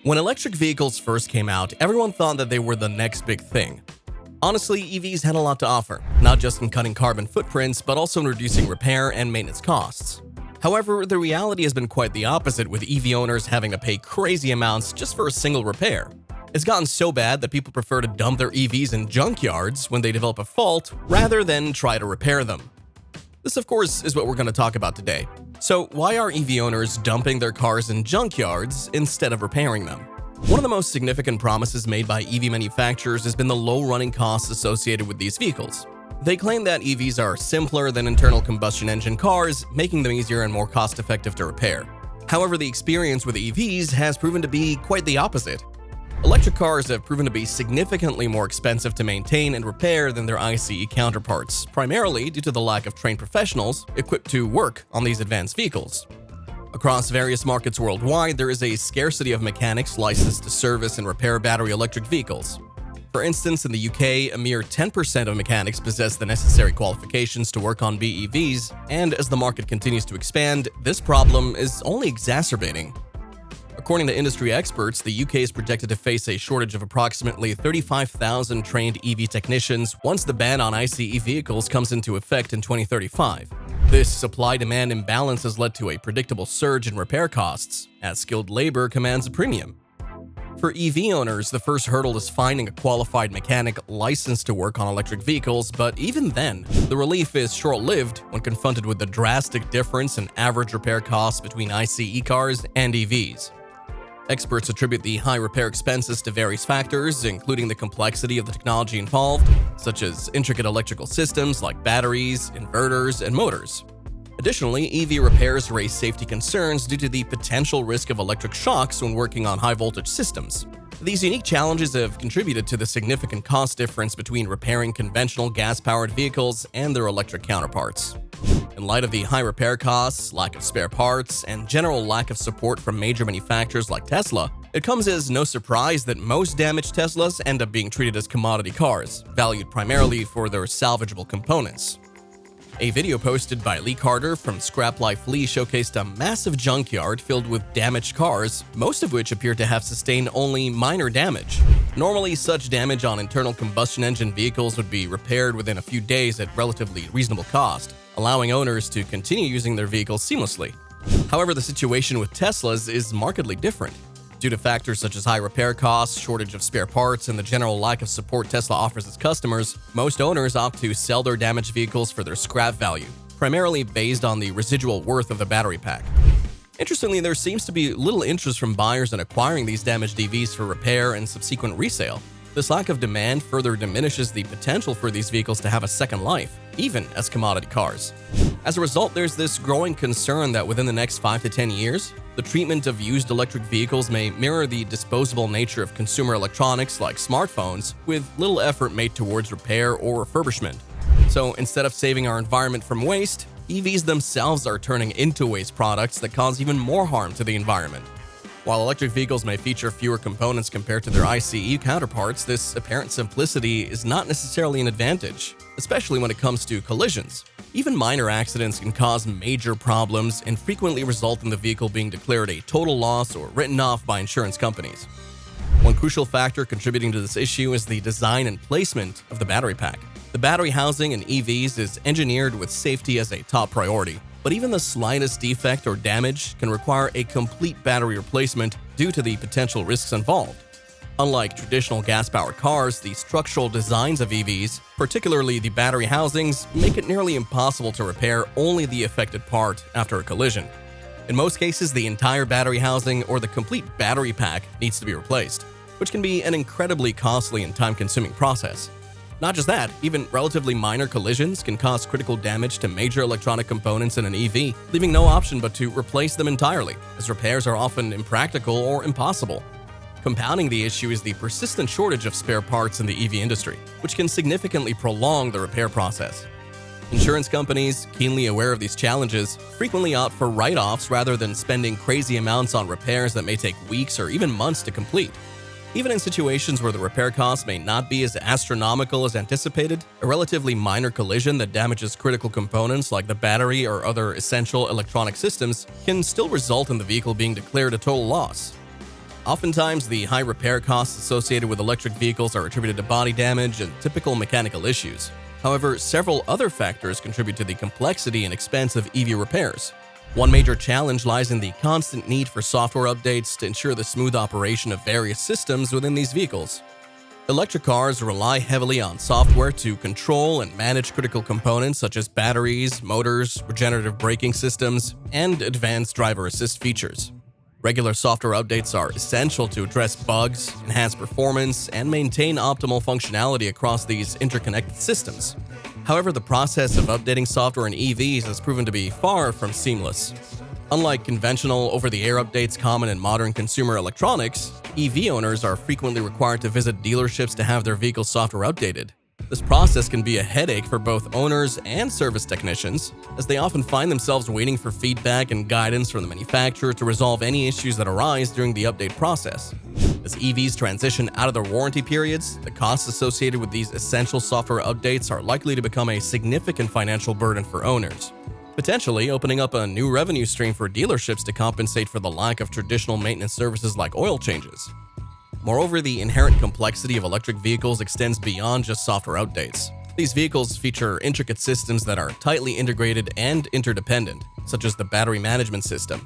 When electric vehicles first came out, everyone thought that they were the next big thing. Honestly, EVs had a lot to offer, not just in cutting carbon footprints, but also in reducing repair and maintenance costs. However, the reality has been quite the opposite, with EV owners having to pay crazy amounts just for a single repair. It's gotten so bad that people prefer to dump their EVs in junkyards when they develop a fault, rather than try to repair them. This, of course, is what we're going to talk about today. So, why are EV owners dumping their cars in junkyards instead of repairing them? One of the most significant promises made by EV manufacturers has been the low running costs associated with these vehicles. They claim that EVs are simpler than internal combustion engine cars, making them easier and more cost-effective to repair. However, the experience with EVs has proven to be quite the opposite. Electric cars have proven to be significantly more expensive to maintain and repair than their ICE counterparts, primarily due to the lack of trained professionals equipped to work on these advanced vehicles. Across various markets worldwide, there is a scarcity of mechanics licensed to service and repair battery electric vehicles. For instance, in the UK, a mere 10% of mechanics possess the necessary qualifications to work on BEVs, and as the market continues to expand, this problem is only exacerbating. According to industry experts, the UK is projected to face a shortage of approximately 35,000 trained EV technicians once the ban on ICE vehicles comes into effect in 2035. This supply-demand imbalance has led to a predictable surge in repair costs, as skilled labor commands a premium. For EV owners, the first hurdle is finding a qualified mechanic licensed to work on electric vehicles, but even then, the relief is short-lived when confronted with the drastic difference in average repair costs between ICE cars and EVs. Experts attribute the high repair expenses to various factors, including the complexity of the technology involved, such as intricate electrical systems like batteries, inverters, and motors. Additionally, EV repairs raise safety concerns due to the potential risk of electric shocks when working on high-voltage systems. These unique challenges have contributed to the significant cost difference between repairing conventional gas-powered vehicles and their electric counterparts. In light of the high repair costs, lack of spare parts, and general lack of support from major manufacturers like Tesla, it comes as no surprise that most damaged Teslas end up being treated as commodity cars, valued primarily for their salvageable components. A video posted by Lee Carter from Scrap Life Lee showcased a massive junkyard filled with damaged cars, most of which appear to have sustained only minor damage. Normally, such damage on internal combustion engine vehicles would be repaired within a few days at relatively reasonable cost, allowing owners to continue using their vehicles seamlessly. However, the situation with Teslas is markedly different. Due to factors such as high repair costs, shortage of spare parts, and the general lack of support Tesla offers its customers, most owners opt to sell their damaged vehicles for their scrap value, primarily based on the residual worth of the battery pack. Interestingly, there seems to be little interest from buyers in acquiring these damaged EVs for repair and subsequent resale. This lack of demand further diminishes the potential for these vehicles to have a second life, even as commodity cars. As a result, there's this growing concern that within the next 5 to 10 years, the treatment of used electric vehicles may mirror the disposable nature of consumer electronics like smartphones, with little effort made towards repair or refurbishment. So instead of saving our environment from waste, EVs themselves are turning into waste products that cause even more harm to the environment. While electric vehicles may feature fewer components compared to their ICE counterparts, this apparent simplicity is not necessarily an advantage, especially when it comes to collisions. Even minor accidents can cause major problems and frequently result in the vehicle being declared a total loss or written off by insurance companies. One crucial factor contributing to this issue is the design and placement of the battery pack. The battery housing in EVs is engineered with safety as a top priority, but even the slightest defect or damage can require a complete battery replacement due to the potential risks involved. Unlike traditional gas-powered cars, the structural designs of EVs, particularly the battery housings, make it nearly impossible to repair only the affected part after a collision. In most cases, the entire battery housing or the complete battery pack needs to be replaced, which can be an incredibly costly and time-consuming process. Not just that, even relatively minor collisions can cause critical damage to major electronic components in an EV, leaving no option but to replace them entirely, as repairs are often impractical or impossible. Compounding the issue is the persistent shortage of spare parts in the EV industry, which can significantly prolong the repair process. Insurance companies, keenly aware of these challenges, frequently opt for write-offs rather than spending crazy amounts on repairs that may take weeks or even months to complete. Even in situations where the repair costs may not be as astronomical as anticipated, a relatively minor collision that damages critical components like the battery or other essential electronic systems can still result in the vehicle being declared a total loss. Oftentimes, the high repair costs associated with electric vehicles are attributed to body damage and typical mechanical issues. However, several other factors contribute to the complexity and expense of EV repairs. One major challenge lies in the constant need for software updates to ensure the smooth operation of various systems within these vehicles. Electric cars rely heavily on software to control and manage critical components such as batteries, motors, regenerative braking systems, and advanced driver assist features. Regular software updates are essential to address bugs, enhance performance, and maintain optimal functionality across these interconnected systems. However, the process of updating software in EVs has proven to be far from seamless. Unlike conventional over-the-air updates common in modern consumer electronics, EV owners are frequently required to visit dealerships to have their vehicle's software updated. This process can be a headache for both owners and service technicians, as they often find themselves waiting for feedback and guidance from the manufacturer to resolve any issues that arise during the update process. As EVs transition out of their warranty periods, the costs associated with these essential software updates are likely to become a significant financial burden for owners, potentially opening up a new revenue stream for dealerships to compensate for the lack of traditional maintenance services like oil changes. Moreover, the inherent complexity of electric vehicles extends beyond just software updates. These vehicles feature intricate systems that are tightly integrated and interdependent, such as the battery management system.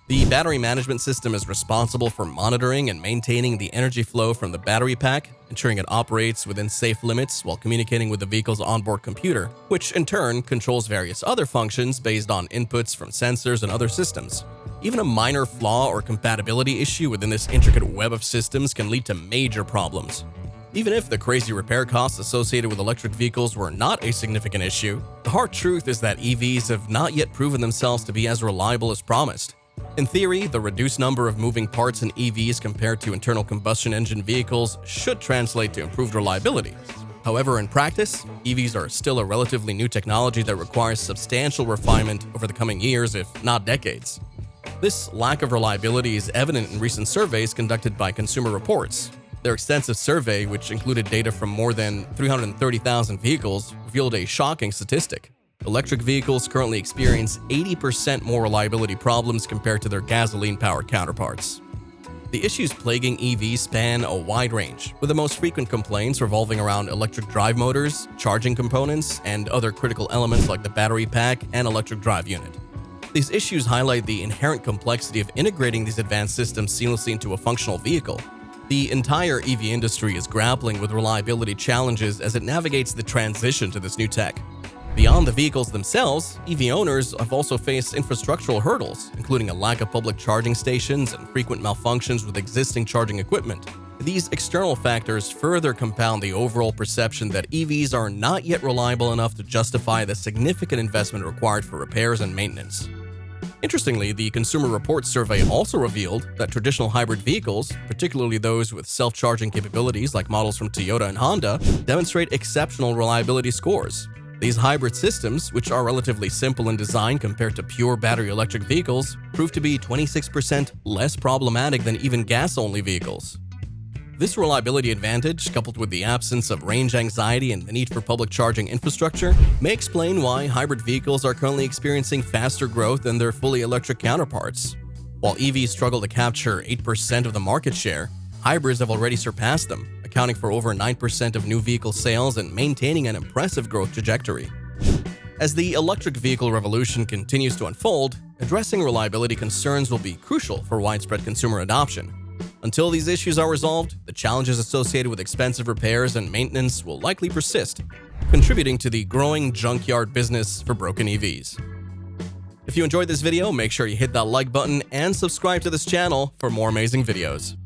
The battery management system is responsible for monitoring and maintaining the energy flow from the battery pack, ensuring it operates within safe limits while communicating with the vehicle's onboard computer, which in turn controls various other functions based on inputs from sensors and other systems. Even a minor flaw or compatibility issue within this intricate web of systems can lead to major problems. Even if the crazy repair costs associated with electric vehicles were not a significant issue, the hard truth is that EVs have not yet proven themselves to be as reliable as promised. In theory, the reduced number of moving parts in EVs compared to internal combustion engine vehicles should translate to improved reliability. However, in practice, EVs are still a relatively new technology that requires substantial refinement over the coming years, if not decades. This lack of reliability is evident in recent surveys conducted by Consumer Reports. Their extensive survey, which included data from more than 330,000 vehicles, revealed a shocking statistic. Electric vehicles currently experience 80% more reliability problems compared to their gasoline-powered counterparts. The issues plaguing EVs span a wide range, with the most frequent complaints revolving around electric drive motors, charging components, and other critical elements like the battery pack and electric drive unit. These issues highlight the inherent complexity of integrating these advanced systems seamlessly into a functional vehicle. The entire EV industry is grappling with reliability challenges as it navigates the transition to this new tech. Beyond the vehicles themselves, EV owners have also faced infrastructural hurdles, including a lack of public charging stations and frequent malfunctions with existing charging equipment. These external factors further compound the overall perception that EVs are not yet reliable enough to justify the significant investment required for repairs and maintenance. Interestingly, the Consumer Reports survey also revealed that traditional hybrid vehicles, particularly those with self-charging capabilities like models from Toyota and Honda, demonstrate exceptional reliability scores. These hybrid systems, which are relatively simple in design compared to pure battery electric vehicles, prove to be 26% less problematic than even gas-only vehicles. This reliability advantage, coupled with the absence of range anxiety and the need for public charging infrastructure, may explain why hybrid vehicles are currently experiencing faster growth than their fully electric counterparts. While EVs struggle to capture 8% of the market share, hybrids have already surpassed them, accounting for over 9% of new vehicle sales and maintaining an impressive growth trajectory. As the electric vehicle revolution continues to unfold, addressing reliability concerns will be crucial for widespread consumer adoption. Until these issues are resolved, the challenges associated with expensive repairs and maintenance will likely persist, contributing to the growing junkyard business for broken EVs. If you enjoyed this video, make sure you hit that like button and subscribe to this channel for more amazing videos.